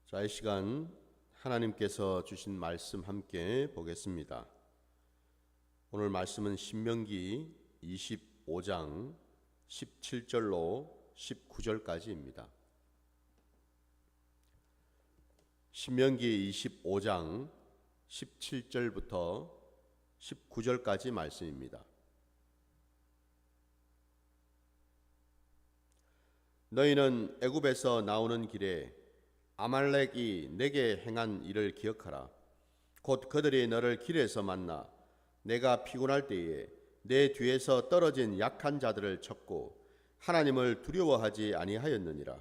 자, 이 시간 하나님께서 주신 말씀 함께 보겠습니다. 오늘 말씀은 신명기 25장 17절로 19절까지입니다. 신명기 25장 17절부터 19절까지 말씀입니다. 너희는 애굽에서 나오는 길에 아말렉이 내게 행한 일을 기억하라. 곧 그들이 너를 길에서 만나 내가 피곤할 때에 내 뒤에서 떨어진 약한 자들을 쳤고 하나님을 두려워하지 아니하였느니라.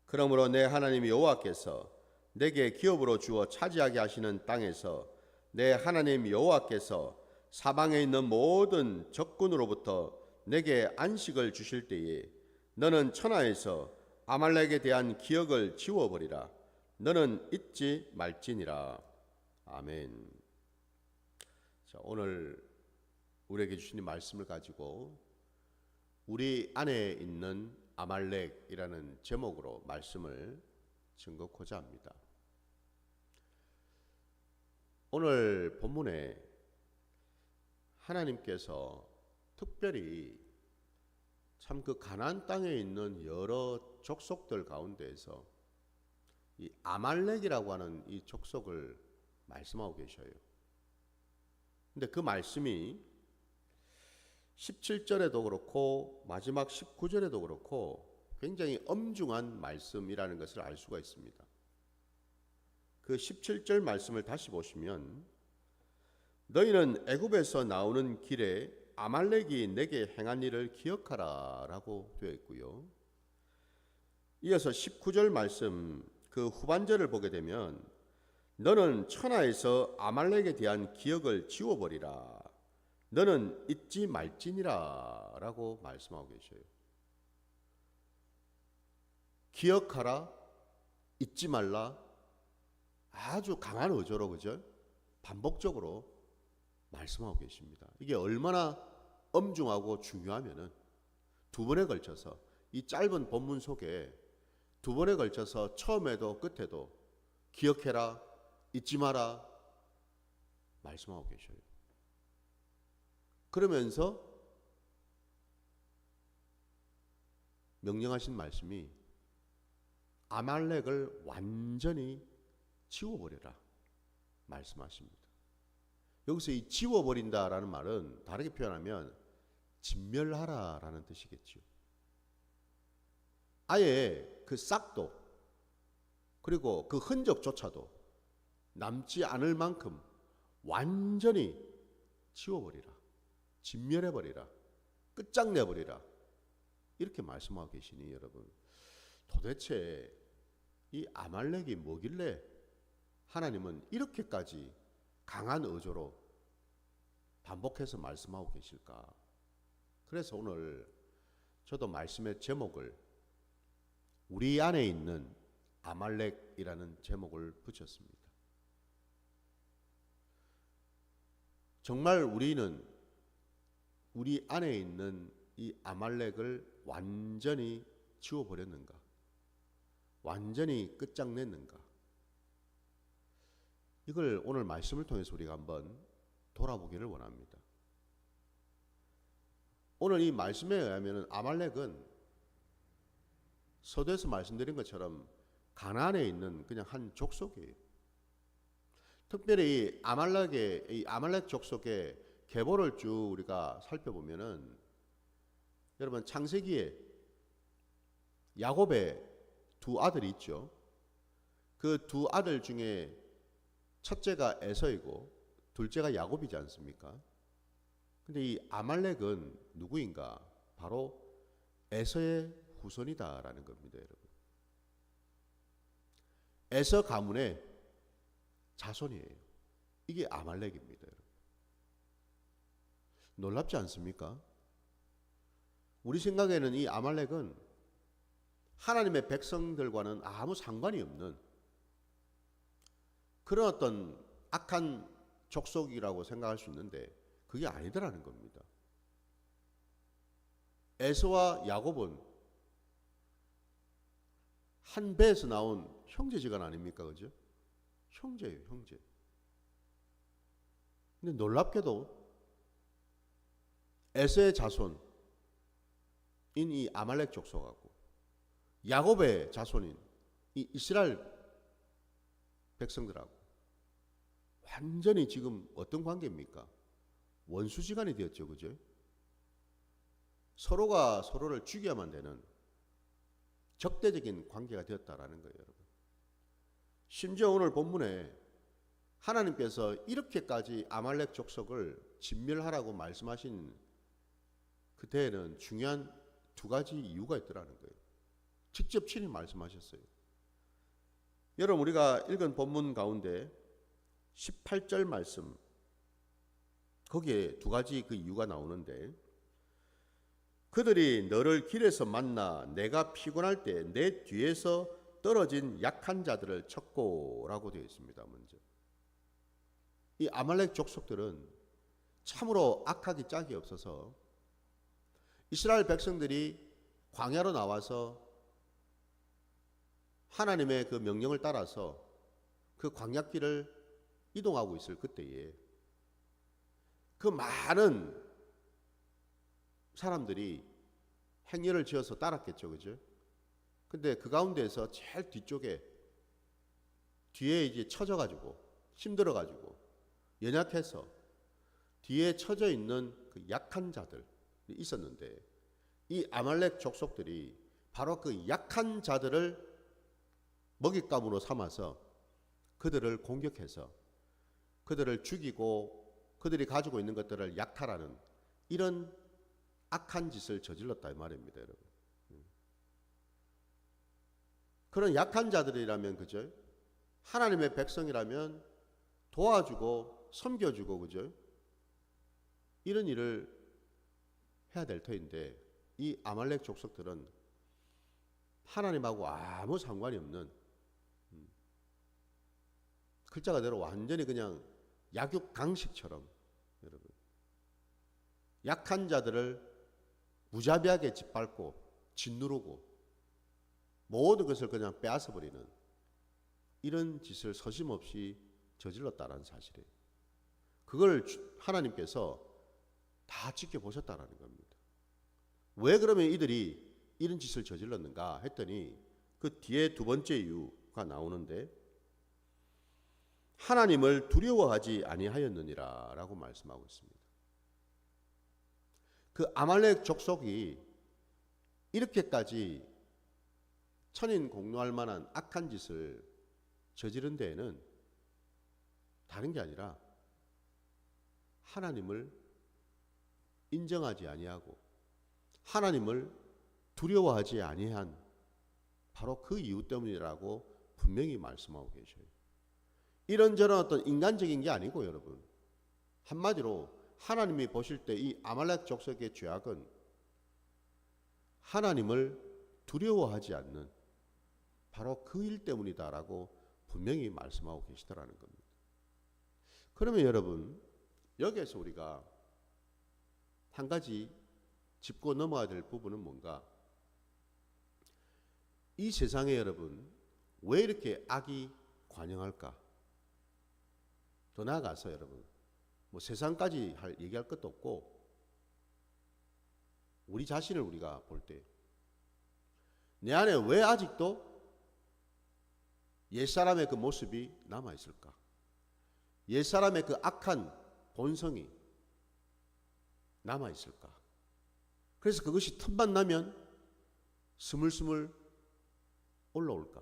그러므로 내 하나님 여호와께서 내게 기업으로 주어 차지하게 하시는 땅에서 내 하나님 여호와께서 사방에 있는 모든 적군으로부터 내게 안식을 주실 때에 너는 천하에서 아말렉에 대한 기억을 지워버리라. 너는 잊지 말지니라. 아멘. 자, 오늘 우리에게 주신 말씀을 가지고 우리 안에 있는 아말렉이라는 제목으로 말씀을 증거하고자 합니다. 오늘 본문에 하나님께서 특별히 참 그 가나안 땅에 있는 여러 족속들 가운데에서 이 아말렉이라고 하는 이 족속을 말씀하고 계셔요. 근데 그 말씀이 17절에도 그렇고 마지막 19절에도 그렇고 굉장히 엄중한 말씀이라는 것을 알 수가 있습니다. 그 17절 말씀을 다시 보시면 너희는 애굽에서 나오는 길에 아말렉이 내게 행한 일을 기억하라 라고 되어 있고요. 이어서 19절 말씀 그 후반절을 보게 되면 너는 천하에서 아말렉에 대한 기억을 지워버리라. 너는 잊지 말지니라 라고 말씀하고 계셔요. 기억하라, 잊지 말라, 아주 강한 어조로 그죠? 반복적으로 말씀하고 계십니다. 이게 얼마나 엄중하고 중요하면은 두 번에 걸쳐서 이 짧은 본문 속에 두 번에 걸쳐서 처음에도 끝에도 기억해라, 잊지 마라 말씀하고 계셔요. 그러면서 명령하신 말씀이 아말렉을 완전히 지워버려라 말씀하십니다. 여기서 이 지워버린다라는 말은 다르게 표현하면 진멸하라라는 뜻이겠죠. 아예 그 싹도 그리고 그 흔적조차도 남지 않을 만큼 완전히 지워버리라, 진멸해버리라, 끝장내버리라 이렇게 말씀하고 계시니 여러분 도대체 이 아말렉이 뭐길래 하나님은 이렇게까지 강한 어조로 반복해서 말씀하고 계실까? 그래서 오늘 저도 말씀의 제목을 우리 안에 있는 아말렉이라는 제목을 붙였습니다. 정말 우리는 우리 안에 있는 이 아말렉을 완전히 지워버렸는가? 완전히 끝장냈는가? 이걸 오늘 말씀을 통해서 우리가 한번 돌아보기를 원합니다. 오늘 이 말씀에 의하면 아말렉은 서두에서 말씀드린 것처럼 가나안에 있는 그냥 한 족속이에요. 특별히 이 아말렉 족속의 계보를 쭉 우리가 살펴보면은 여러분 창세기에 야곱의 두 아들이 있죠. 그 두 아들 중에 첫째가 에서이고 둘째가 야곱이지 않습니까? 근데 이 아말렉은 누구인가? 바로 에서의 후손이다라는 겁니다, 여러분. 에서 가문의 자손이에요. 이게 아말렉입니다, 여러분. 놀랍지 않습니까? 우리 생각에는 이 아말렉은 하나님의 백성들과는 아무 상관이 없는 그런 어떤 악한 족속이라고 생각할 수 있는데 그게 아니더라는 겁니다. 에서와 야곱은 한 배에서 나온 형제지간 아닙니까? 그죠? 형제예요, 형제. 근데 놀랍게도 에서의 자손인 이 아말렉 족속하고 야곱의 자손인 이 이스라엘 백성들하고 완전히 지금 어떤 관계입니까? 원수지간이 되었죠, 그죠? 서로가 서로를 죽여야만 되는 적대적인 관계가 되었다라는 거예요, 여러분. 심지어 오늘 본문에 하나님께서 이렇게까지 아말렉 족속을 진멸하라고 말씀하신 그때에는 중요한 두 가지 이유가 있더라는 거예요. 직접 친히 말씀하셨어요. 여러분, 우리가 읽은 본문 가운데 18절 말씀, 거기에 두 가지 그 이유가 나오는데, 그들이 너를 길에서 만나 내가 피곤할 때 내 뒤에서 떨어진 약한 자들을 쳤고라고 되어 있습니다. 먼저 이 아말렉 족속들은 참으로 악하기 짝이 없어서 이스라엘 백성들이 광야로 나와서 하나님의 그 명령을 따라서 그 광야길을 이동하고 있을 그때에 그 많은 사람들이 행렬을 지어서 따랐겠죠, 그죠? 근데 그 가운데에서 제일 뒤쪽에 뒤에 이제 처져가지고 힘들어가지고 연약해서 뒤에 처져 있는 그 약한 자들이 있었는데 이 아말렉 족속들이 바로 그 약한 자들을 먹잇감으로 삼아서 그들을 공격해서 그들을 죽이고 그들이 가지고 있는 것들을 약탈하는 이런 악한 짓을 저질렀다 이 말입니다, 여러분. 그런 약한 자들이라면 그죠? 하나님의 백성이라면 도와주고 섬겨주고 그죠? 이런 일을 해야 될 터인데 이 아말렉 족속들은 하나님하고 아무 상관이 없는 글자 그대로 완전히 그냥 약육강식처럼 여러분 약한 자들을 무자비하게 짓밟고 짓누르고 모든 것을 그냥 빼앗아 버리는 이런 짓을 서심없이 저질렀다는 사실이에요. 그걸 하나님께서 다 지켜보셨다는 겁니다. 왜 그러면 이들이 이런 짓을 저질렀는가 했더니 그 뒤에 두 번째 이유가 나오는데 하나님을 두려워하지 아니하였느니라 라고 말씀하고 있습니다. 그 아말렉 족속이 이렇게까지 천인 공노할 만한 악한 짓을 저지른 데에는 다른 게 아니라 하나님을 인정하지 아니하고 하나님을 두려워하지 아니한 바로 그 이유 때문이라고 분명히 말씀하고 계셔요. 이런저런 어떤 인간적인 게 아니고 여러분 한마디로 하나님이 보실 때 이 아말렉 족속의 죄악은 하나님을 두려워하지 않는 바로 그 일 때문이다라고 분명히 말씀하고 계시더라는 겁니다. 그러면 여러분 여기에서 우리가 한 가지 짚고 넘어가야 될 부분은 뭔가 이 세상에 여러분 왜 이렇게 악이 관영할까? 더 나아가서 여러분 뭐 세상까지 얘기할 것도 없고 우리 자신을 우리가 볼 때 내 안에 왜 아직도 옛사람의 그 모습이 남아있을까? 옛사람의 그 악한 본성이 남아있을까? 그래서 그것이 틈만 나면 스물스물 올라올까?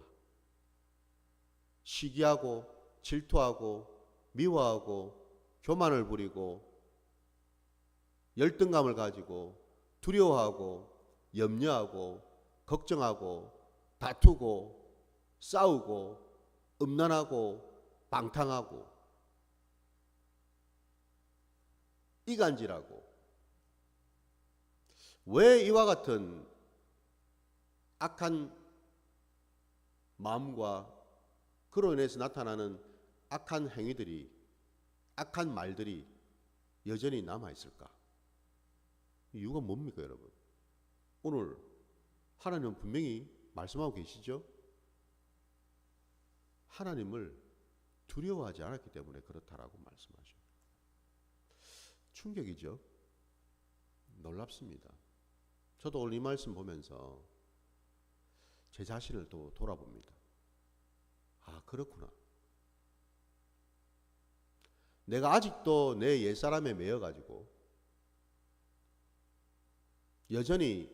시기하고 질투하고 미워하고 교만을 부리고 열등감을 가지고 두려워하고 염려하고 걱정하고 다투고 싸우고 음란하고 방탕하고 이간질하고 왜 이와 같은 악한 마음과 그로 인해서 나타나는 악한 행위들이 악한 말들이 여전히 남아있을까? 이유가 뭡니까 여러분? 오늘 하나님은 분명히 말씀하고 계시죠? 하나님을 두려워하지 않았기 때문에 그렇다라고 말씀하죠. 충격이죠. 놀랍습니다. 저도 오늘 이 말씀 보면서 제 자신을 또 돌아봅니다. 아, 그렇구나. 내가 아직도 내 옛사람에 매여가지고 여전히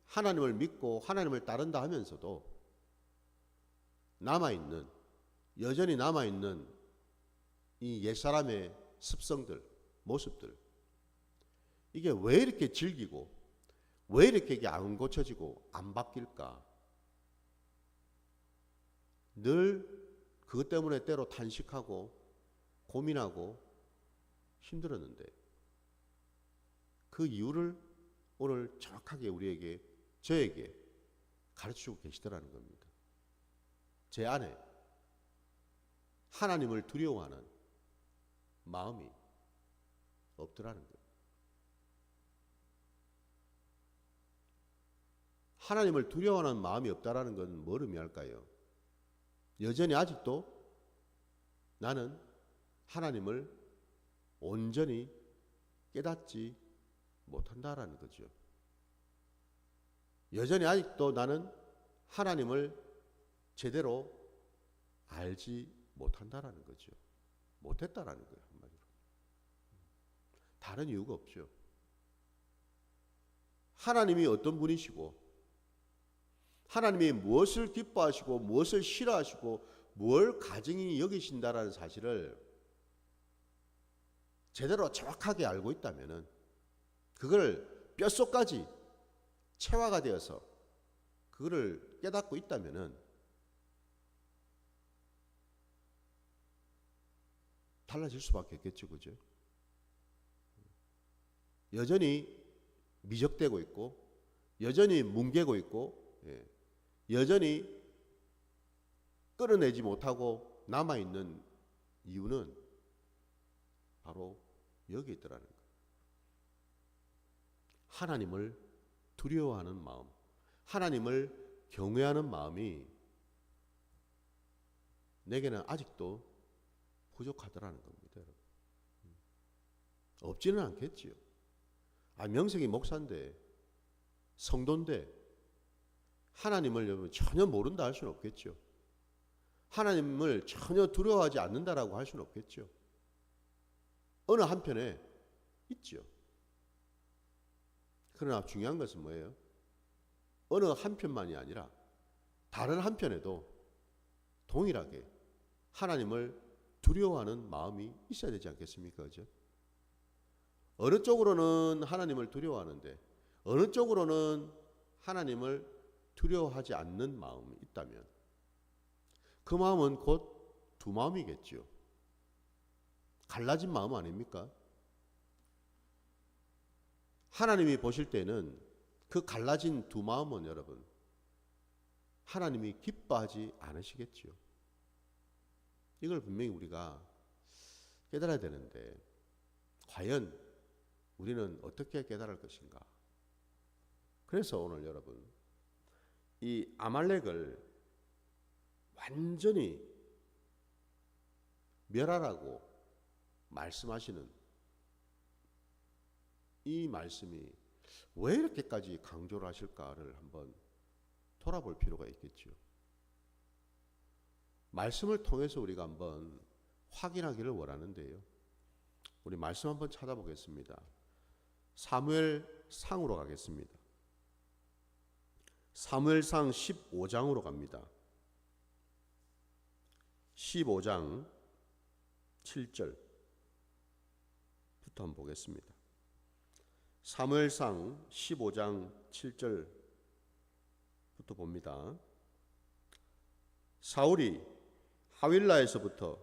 하나님을 믿고 하나님을 따른다 하면서도 여전히 남아있는 이 옛사람의 습성들, 모습들, 이게 왜 이렇게 질기고 왜 이렇게 이게 안 고쳐지고 안 바뀔까? 늘 그것 때문에 때로 탄식하고 고민하고 힘들었는데 그 이유를 오늘 정확하게 저에게 가르치고 계시더라는 겁니다. 제 안에 하나님을 두려워하는 마음이 없더라는 거예요. 하나님을 두려워하는 마음이 없다라는 건 뭘 의미할까요? 여전히 아직도 나는 하나님을 온전히 깨닫지 못한다라는 거죠. 여전히 아직도 나는 하나님을 제대로 알지 못한다라는 거죠. 못했다라는 거예요, 한마디로. 다른 이유가 없죠. 하나님이 어떤 분이시고 하나님이 무엇을 기뻐하시고 무엇을 싫어하시고 뭘 가증히 여기신다라는 사실을 제대로 정확하게 알고 있다면은 그걸 뼛속까지 체화가 되어서 그거를 깨닫고 있다면은 달라질 수밖에 없겠죠, 그죠? 여전히 미적되고 있고 여전히 뭉개고 있고 여전히 끌어내지 못하고 남아있는 이유는 바로 여기 있더라는 거예요. 하나님을 두려워하는 마음, 하나님을 경외하는 마음이 내게는 아직도 부족하더라는 겁니다, 여러분. 없지는 않겠지요. 명색이 목사인데 성도인데 하나님을 여러분 전혀 모른다 할 수는 없겠죠. 하나님을 전혀 두려워하지 않는다라고 할 수는 없겠죠. 어느 한편에 있죠. 그러나 중요한 것은 뭐예요? 어느 한편만이 아니라 다른 한편에도 동일하게 하나님을 두려워하는 마음이 있어야 되지 않겠습니까? 그죠? 어느 쪽으로는 하나님을 두려워하는데 어느 쪽으로는 하나님을 두려워하지 않는 마음이 있다면 그 마음은 곧 두 마음이겠죠. 갈라진 마음 아닙니까? 하나님이 보실 때는 그 갈라진 두 마음은 여러분 하나님이 기뻐하지 않으시겠죠. 이걸 분명히 우리가 깨달아야 되는데 과연 우리는 어떻게 깨달을 것인가? 그래서 오늘 여러분 이 아말렉을 완전히 멸하라고 말씀하시는 이 말씀이 왜 이렇게까지 강조를 하실까를 한번 돌아볼 필요가 있겠죠. 말씀을 통해서 우리가 한번 확인하기를 원하는데요. 우리 말씀 한번 찾아보겠습니다. 사무엘상으로 가겠습니다. 사무엘상 15장으로 갑니다. 15장 7절부터 한번 보겠습니다. 사무엘상 15장 7절부터 봅니다. 사울이 하윌라에서부터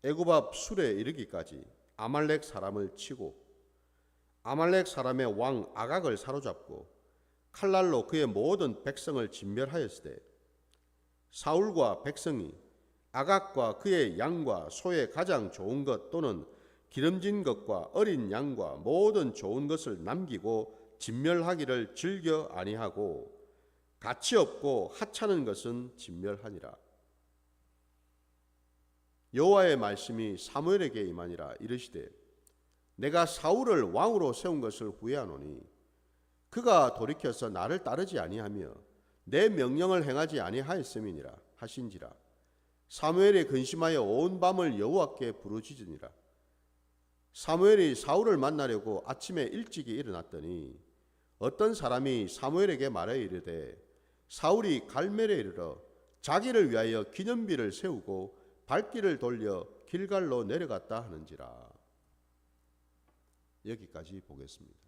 애굽 앞 술에 이르기까지 아말렉 사람을 치고 아말렉 사람의 왕 아각을 사로잡고 칼날로 그의 모든 백성을 진멸하였으되 사울과 백성이 아각과 그의 양과 소의 가장 좋은 것 또는 기름진 것과 어린 양과 모든 좋은 것을 남기고 진멸하기를 즐겨 아니하고 가치 없고 하찮은 것은 진멸하니라. 여호와의 말씀이 사무엘에게 임하니라. 이르시되 내가 사울을 왕으로 세운 것을 후회하노니 그가 돌이켜서 나를 따르지 아니하며 내 명령을 행하지 아니하였음이니라 하신지라. 사무엘이 근심하여 온 밤을 여호와께 부르짖으니라. 사무엘이 사울을 만나려고 아침에 일찍이 일어났더니 어떤 사람이 사무엘에게 말하여 이르되 사울이 갈멜에 이르러 자기를 위하여 기념비를 세우고 발길을 돌려 길갈로 내려갔다 하는지라. 여기까지 보겠습니다.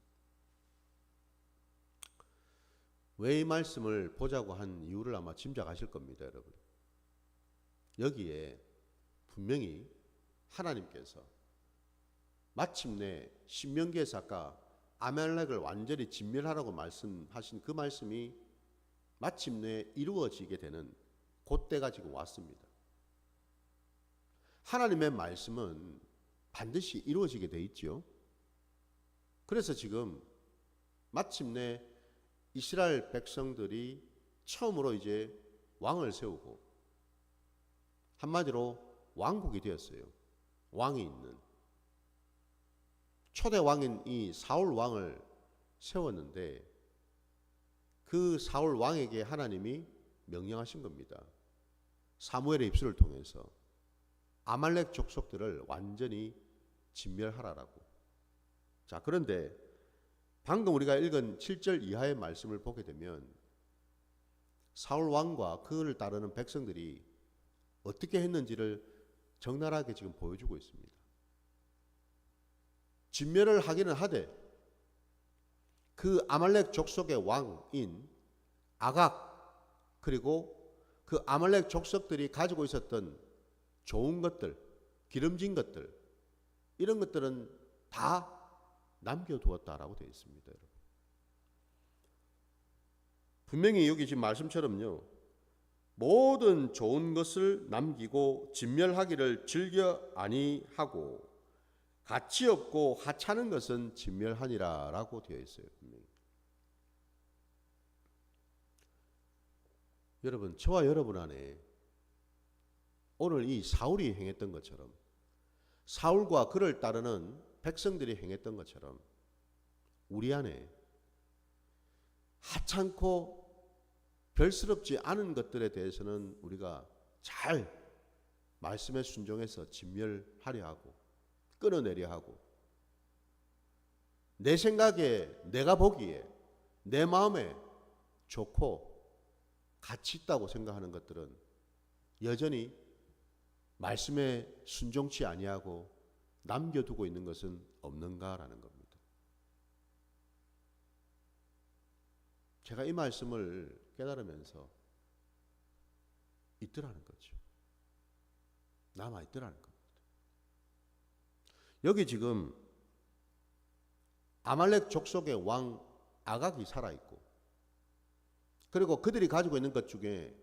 왜 이 말씀을 보자고 한 이유를 아마 짐작하실 겁니다, 여러분. 여기에 분명히 하나님께서 마침내 신명기에서 아까 아말렉을 완전히 진멸하라고 말씀하신 그 말씀이 마침내 이루어지게 되는 그때가 지금 왔습니다. 하나님의 말씀은 반드시 이루어지게 돼 있죠. 그래서 지금 마침내 이스라엘 백성들이 처음으로 이제 왕을 세우고 한마디로 왕국이 되었어요. 왕이 있는 초대 왕인 이 사울 왕을 세웠는데 그 사울 왕에게 하나님이 명령하신 겁니다. 사무엘의 입술을 통해서 아말렉 족속들을 완전히 진멸하라라고. 자, 그런데 방금 우리가 읽은 7절 이하의 말씀을 보게 되면 사울 왕과 그를 따르는 백성들이 어떻게 했는지를 적나라하게 지금 보여주고 있습니다. 진멸을 하기는 하되 그 아말렉 족속의 왕인 아각 그리고 그 아말렉 족속들이 가지고 있었던 좋은 것들, 기름진 것들 이런 것들은 다 남겨두었다라고 되어 있습니다. 여러분. 분명히 여기 지금 말씀처럼요. 모든 좋은 것을 남기고 진멸하기를 즐겨 아니하고 가치 없고 하찮은 것은 진멸하니라 라고 되어 있어요. 분명히. 여러분, 저와 여러분 안에 오늘 이 사울이 행했던 것처럼 사울과 그를 따르는 백성들이 행했던 것처럼 우리 안에 하찮고 별스럽지 않은 것들에 대해서는 우리가 잘 말씀에 순종해서 진멸하려 하고 끊어내려 하고 내 생각에 내가 보기에 내 마음에 좋고 가치 있다고 생각하는 것들은 여전히 말씀에 순종치 아니하고 남겨두고 있는 것은 없는가라는 겁니다. 제가 이 말씀을 깨달으면서 있더라는 거죠. 남아있더라는 겁니다. 여기 지금 아말렉 족속의 왕 아각이 살아있고 그리고 그들이 가지고 있는 것 중에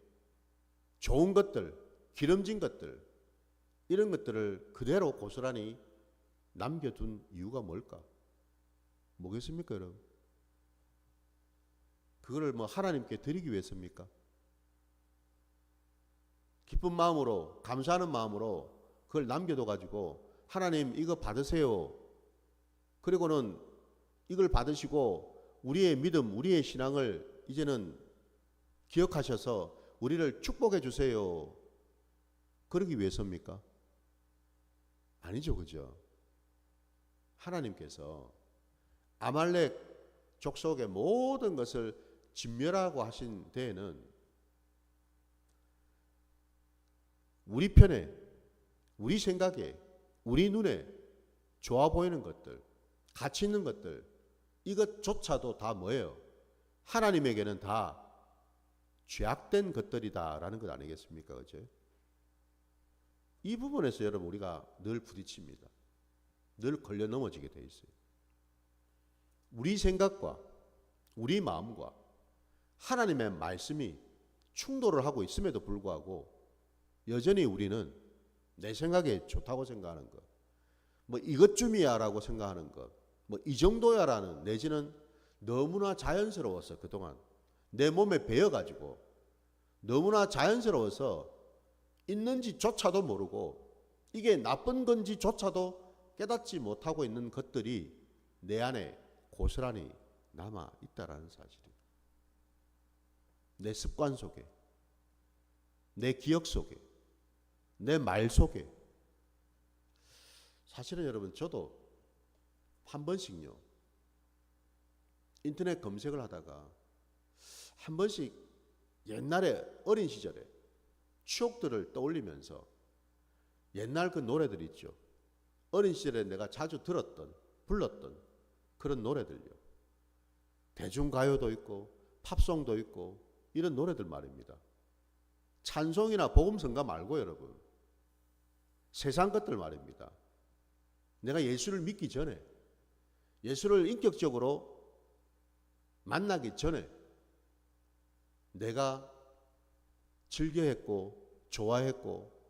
좋은 것들, 기름진 것들 이런 것들을 그대로 고스란히 남겨둔 이유가 뭘까? 뭐겠습니까, 여러분? 그거를 뭐 하나님께 드리기 위해서입니까? 기쁜 마음으로, 감사하는 마음으로 그걸 남겨둬가지고 하나님 이거 받으세요. 그리고는 이걸 받으시고 우리의 믿음, 우리의 신앙을 이제는 기억하셔서 우리를 축복해 주세요. 그러기 위해서입니까? 아니죠, 그죠? 하나님께서 아말렉 족속의 모든 것을 진멸하고 하신 데에는 우리 편에, 우리 생각에, 우리 눈에 좋아 보이는 것들, 가치 있는 것들 이것조차도 다 뭐예요? 하나님에게는 다 죄악된 것들이다라는 것 아니겠습니까? 그죠? 이 부분에서 여러분 우리가 늘 부딪힙니다. 늘 걸려 넘어지게 돼 있어요. 우리 생각과 우리 마음과 하나님의 말씀이 충돌을 하고 있음에도 불구하고 여전히 우리는 내 생각에 좋다고 생각하는 것, 뭐 이것쯤이야 라고 생각하는 것, 뭐 이 정도야 라는 내지는 너무나 자연스러워서 그동안 내 몸에 배어가지고 너무나 자연스러워서 있는지조차도 모르고 이게 나쁜 건지조차도 깨닫지 못하고 있는 것들이 내 안에 고스란히 남아 있다라는 사실이에요. 내 습관 속에, 내 기억 속에, 내 말 속에. 사실은 여러분, 저도 한 번씩요, 인터넷 검색을 하다가 한 번씩 옛날에 어린 시절에 추억들을 떠올리면서 옛날 그 노래들 있죠. 어린 시절에 내가 자주 들었던, 불렀던 그런 노래들요. 대중가요도 있고 팝송도 있고 이런 노래들 말입니다. 찬송이나 복음성가 말고 여러분, 세상 것들 말입니다. 내가 예수를 믿기 전에, 예수를 인격적으로 만나기 전에 내가 즐겨했고 좋아했고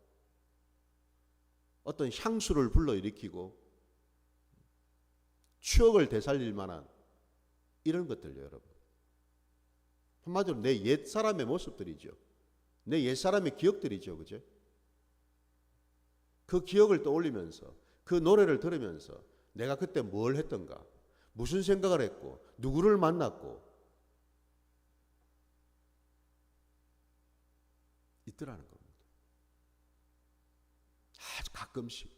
어떤 향수를 불러일으키고 추억을 되살릴 만한 이런 것들요, 여러분. 한마디로 내 옛사람의 모습들이죠. 내 옛사람의 기억들이죠. 그죠? 그 기억을 떠올리면서 그 노래를 들으면서 내가 그때 뭘 했던가, 무슨 생각을 했고, 누구를 만났고 있더라는 겁니다. 아주 가끔씩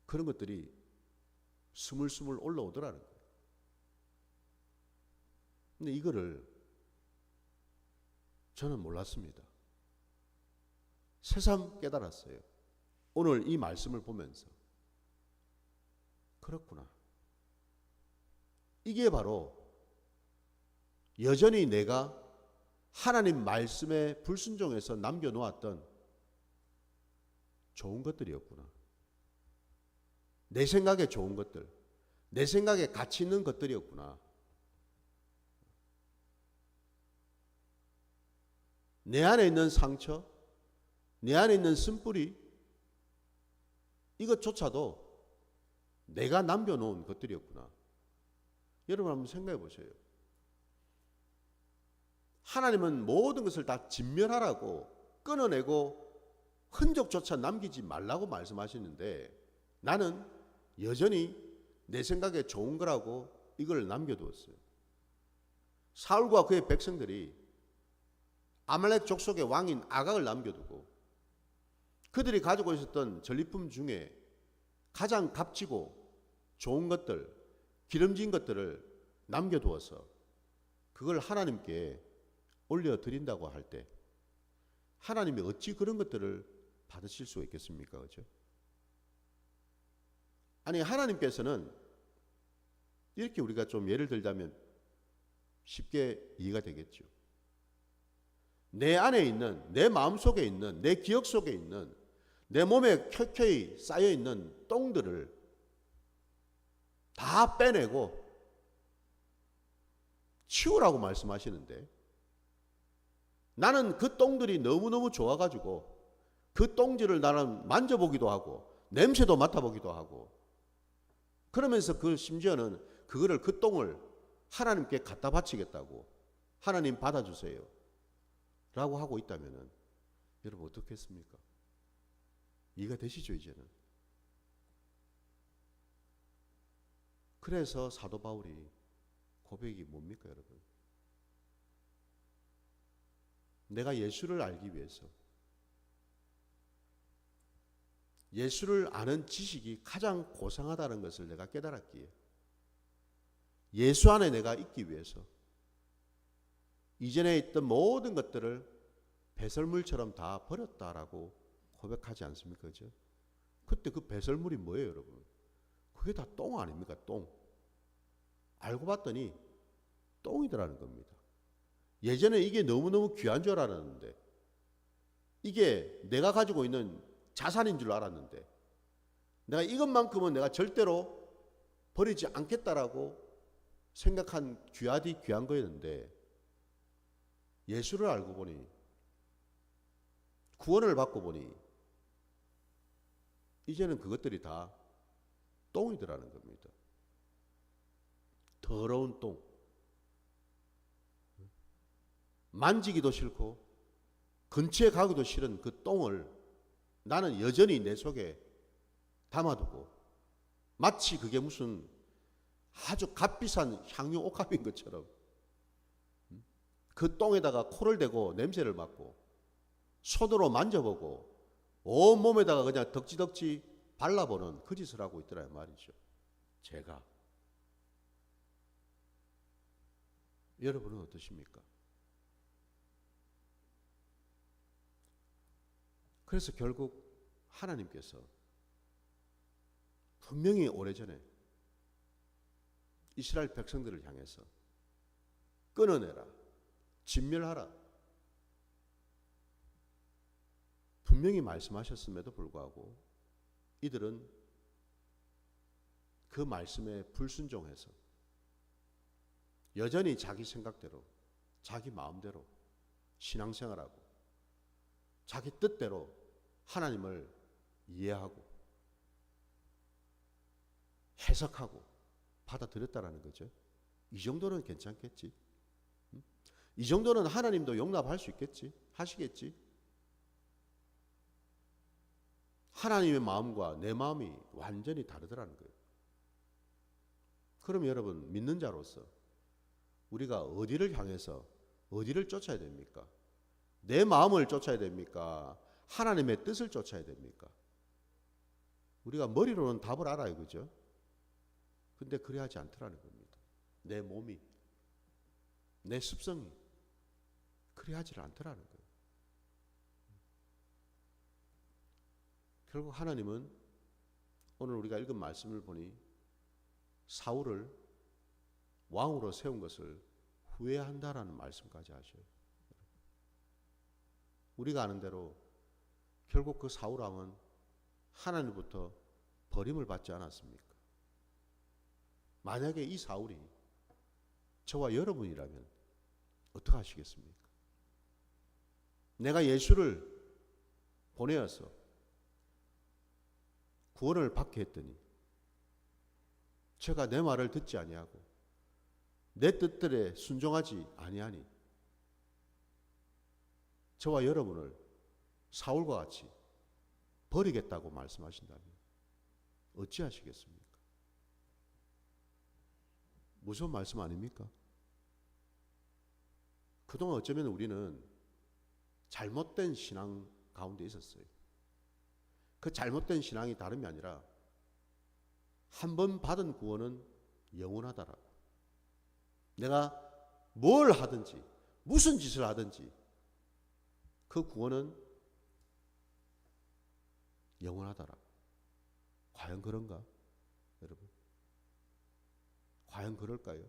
그런 것들이 스물스물 올라오더라는 거예요. 근데 이거를 저는 몰랐습니다. 새삼 깨달았어요. 오늘 이 말씀을 보면서 그렇구나. 이게 바로 여전히 내가 하나님 말씀에 불순종해서 남겨놓았던 좋은 것들이었구나. 내 생각에 좋은 것들, 내 생각에 가치 있는 것들이었구나. 내 안에 있는 상처, 내 안에 있는 쓴뿌리, 이것조차도 내가 남겨놓은 것들이었구나. 여러분 한번 생각해 보세요. 하나님은 모든 것을 다 진멸하라고, 끊어내고 흔적조차 남기지 말라고 말씀하시는데 나는 여전히 내 생각에 좋은 거라고 이걸 남겨두었어요. 사울과 그의 백성들이 아말렉 족속의 왕인 아각을 남겨두고 그들이 가지고 있었던 전리품 중에 가장 값지고 좋은 것들, 기름진 것들을 남겨두어서 그걸 하나님께 올려드린다고 할 때 하나님이 어찌 그런 것들을 받으실 수 있겠습니까? 그렇죠? 아니, 하나님께서는 이렇게 우리가 좀 예를 들자면 쉽게 이해가 되겠죠. 내 안에 있는, 내 마음속에 있는, 내 기억 속에 있는, 내 몸에 켜켜이 쌓여있는 똥들을 다 빼내고 치우라고 말씀하시는데 나는 그 똥들이 너무너무 좋아가지고 그 똥질을 나는 만져보기도 하고 냄새도 맡아보기도 하고 그러면서 그 심지어는 그거를, 그 똥을 하나님께 갖다 바치겠다고, 하나님 받아주세요 라고 하고 있다면 여러분 어떻겠습니까? 이해가 되시죠? 이제는. 그래서 사도 바울이 고백이 뭡니까 여러분? 내가 예수를 알기 위해서, 예수를 아는 지식이 가장 고상하다는 것을 내가 깨달았기에, 예수 안에 내가 있기 위해서 이전에 있던 모든 것들을 배설물처럼 다 버렸다라고 고백하지 않습니까? 그죠? 그때 그 배설물이 뭐예요 여러분? 그게 다 똥 아닙니까? 똥. 알고 봤더니 똥이더라는 겁니다. 예전에 이게 너무너무 귀한 줄 알았는데, 이게 내가 가지고 있는 자산인 줄 알았는데, 내가 이것만큼은 내가 절대로 버리지 않겠다라고 생각한 귀하디 귀한 거였는데, 예수를 알고 보니, 구원을 받고 보니 이제는 그것들이 다 똥이더라는 겁니다. 더러운 똥. 만지기도 싫고 근처에 가기도 싫은 그 똥을 나는 여전히 내 속에 담아두고 마치 그게 무슨 아주 값비싼 향유 옥합인 것처럼 그 똥에다가 코를 대고 냄새를 맡고 손으로 만져보고 온몸에다가 그냥 덕지덕지 발라보는 그 짓을 하고 있더라 말이죠. 제가. 여러분은 어떠십니까? 그래서 결국 하나님께서 분명히 오래전에 이스라엘 백성들을 향해서 끊어내라, 진멸하라 분명히 말씀하셨음에도 불구하고 이들은 그 말씀에 불순종해서 여전히 자기 생각대로, 자기 마음대로 신앙생활하고 자기 뜻대로 하나님을 이해하고 해석하고 받아들였다라는 거죠. 이 정도는 괜찮겠지. 이 정도는 하나님도 용납할 수 있겠지. 하시겠지. 하나님의 마음과 내 마음이 완전히 다르더라는 거예요. 그럼 여러분 믿는 자로서 우리가 어디를 향해서 어디를 쫓아야 됩니까? 내 마음을 쫓아야 됩니까? 하나님의 뜻을 쫓아야 됩니까? 우리가 머리로는 답을 알아요. 그죠? 근데 그래 하지 않더라는 겁니다. 내 몸이, 내 습성이 그래 하지 않더라는 거예요. 결국 하나님은 오늘 우리가 읽은 말씀을 보니 사울을 왕으로 세운 것을 후회한다라는 말씀까지 하셔요. 우리가 아는 대로 결국 그 사울 왕은 하나님부터 버림을 받지 않았습니까? 만약에 이 사울이 저와 여러분이라면 어떻게 하시겠습니까? 내가 예수를 보내어서 구원을 받게 했더니 제가 내 말을 듣지 아니하고 내 뜻들에 순종하지 아니하니 저와 여러분을 사울과 같이 버리겠다고 말씀하신다면 어찌하시겠습니까? 무서운 말씀 아닙니까? 그동안 어쩌면 우리는 잘못된 신앙 가운데 있었어요. 그 잘못된 신앙이 다름이 아니라 한 번 받은 구원은 영원하다라고. 내가 뭘 하든지 무슨 짓을 하든지 그 구원은 영원하다라고. 과연 그런가? 여러분, 과연 그럴까요?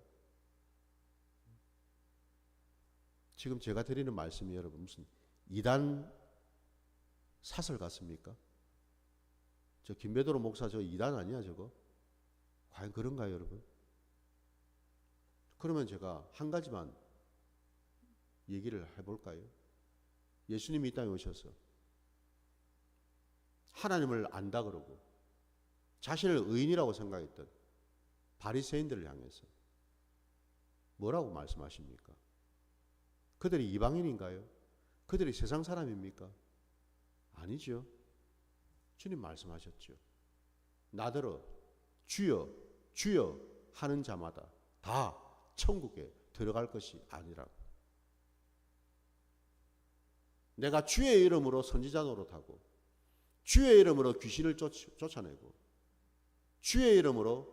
지금 제가 드리는 말씀이 여러분 무슨 이단 사설 같습니까? 저 김배도로 목사 저 이단 아니야 저거? 과연 그런가요 여러분? 그러면 제가 한 가지만 얘기를 해볼까요? 예수님이 이 땅에 오셔서 하나님을 안다 그러고 자신을 의인이라고 생각했던 바리새인들을 향해서 뭐라고 말씀하십니까? 그들이 이방인인가요? 그들이 세상 사람입니까? 아니죠. 주님 말씀하셨죠. 나더러 주여 주여 하는 자마다 다 천국에 들어갈 것이 아니라고. 내가 주의 이름으로 선지자 노릇하고 주의 이름으로 귀신을 쫓아내고 주의 이름으로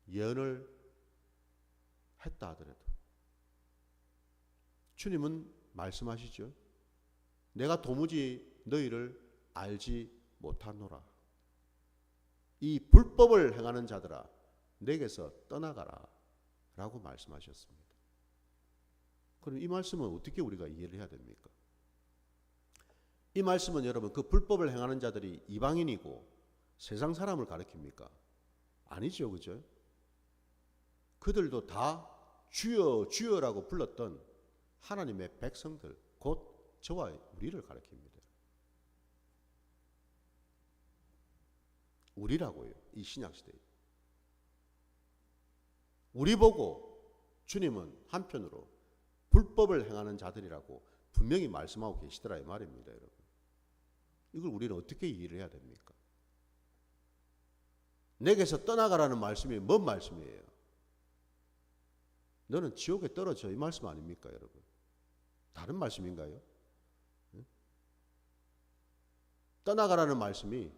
예언을 했다 하더라도 주님은 말씀하시죠. 내가 도무지 너희를 알지 못하노라. 이 불법을 행하는 자들아 내게서 떠나가라 라고 말씀하셨습니다. 그럼 이 말씀은 어떻게 우리가 이해를 해야 됩니까? 이 말씀은 여러분 그 불법을 행하는 자들이 이방인이고 세상 사람을 가리킵니까? 아니죠. 그죠? 그들도 다 주여 주여라고 불렀던 하나님의 백성들 곧 저와 우리를 가리킵니다. 우리라고요. 이 신약시대에. 우리 보고 주님은 한편으로 불법을 행하는 자들이라고 분명히 말씀하고 계시더라 이 말입니다. 여러분. 이걸 우리는 어떻게 이해를 해야 됩니까? 내게서 떠나가라는 말씀이 뭔 말씀이에요? 너는 지옥에 떨어져, 이 말씀 아닙니까, 여러분? 다른 말씀인가요? 떠나가라는 말씀이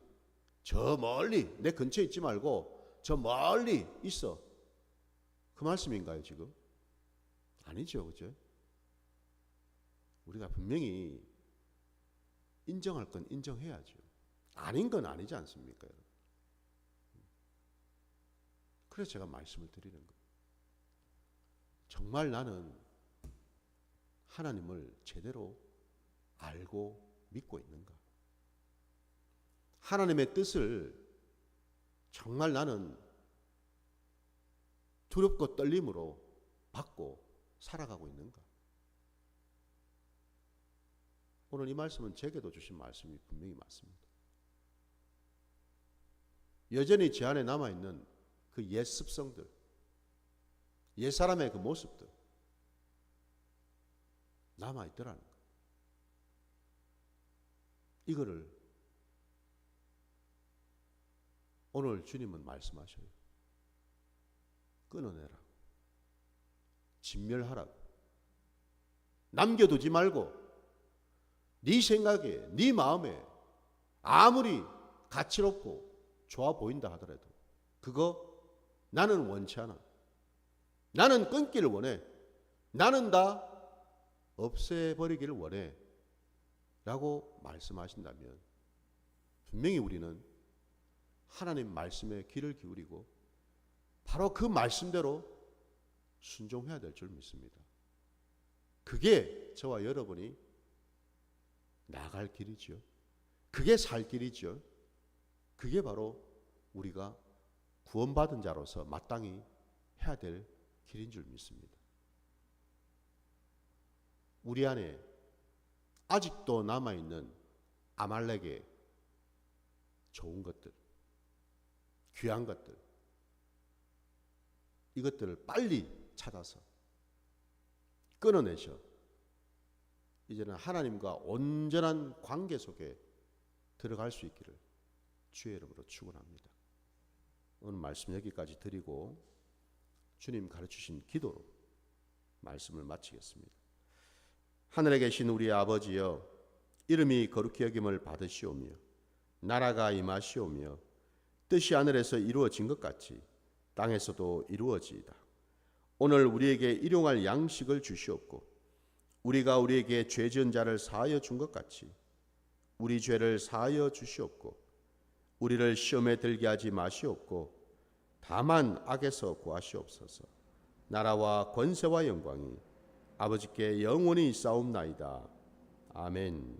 저 멀리, 내 근처에 있지 말고 저 멀리 있어, 그 말씀인가요, 지금? 아니죠, 그죠? 우리가 분명히 인정할 건 인정해야죠. 아닌 건 아니지 않습니까, 여러분? 그래서 제가 말씀을 드리는 거예요. 정말 나는 하나님을 제대로 알고 믿고 있는가? 하나님의 뜻을 정말 나는 두렵고 떨림으로 받고 살아가고 있는가? 오늘 이 말씀은 제게도 주신 말씀이 분명히 맞습니다. 여전히 제 안에 남아있는 그 옛 습성들, 옛 사람의 그 모습들 남아있더라는 거예요. 이거를 오늘 주님은 말씀하셔요. 끊어내라고, 진멸하라고, 남겨두지 말고 네 생각에, 네 마음에 아무리 가치롭고 좋아 보인다 하더라도 그거 나는 원치 않아. 나는 끊기를 원해. 나는 다 없애버리기를 원해. 라고 말씀하신다면 분명히 우리는 하나님 말씀에 귀를 기울이고 바로 그 말씀대로 순종해야 될 줄 믿습니다. 그게 저와 여러분이 나아갈 길이죠. 그게 살 길이죠. 그게 바로 우리가 구원받은 자로서 마땅히 해야 될 길인 줄 믿습니다. 우리 안에 아직도 남아있는 아말렉의 좋은 것들, 귀한 것들, 이것들을 빨리 찾아서 끊어내셔 이제는 하나님과 온전한 관계 속에 들어갈 수 있기를 주의 이름으로 축원합니다. 오늘 말씀 여기까지 드리고 주님 가르치신 기도로 말씀을 마치겠습니다. 하늘에 계신 우리 아버지여, 이름이 거룩히 여김을 받으시오며 나라가 임하시오며 뜻이 하늘에서 이루어진 것 같이 땅에서도 이루어지이다. 오늘 우리에게 일용할 양식을 주시옵고 우리가 우리에게 죄 지은 자를 사하여 준 것 같이 우리 죄를 사하여 주시옵고 우리를 시험에 들게 하지 마시옵고 다만 악에서 구하시옵소서. 나라와 권세와 영광이 아버지께 영원히 있사옵나이다. 아멘.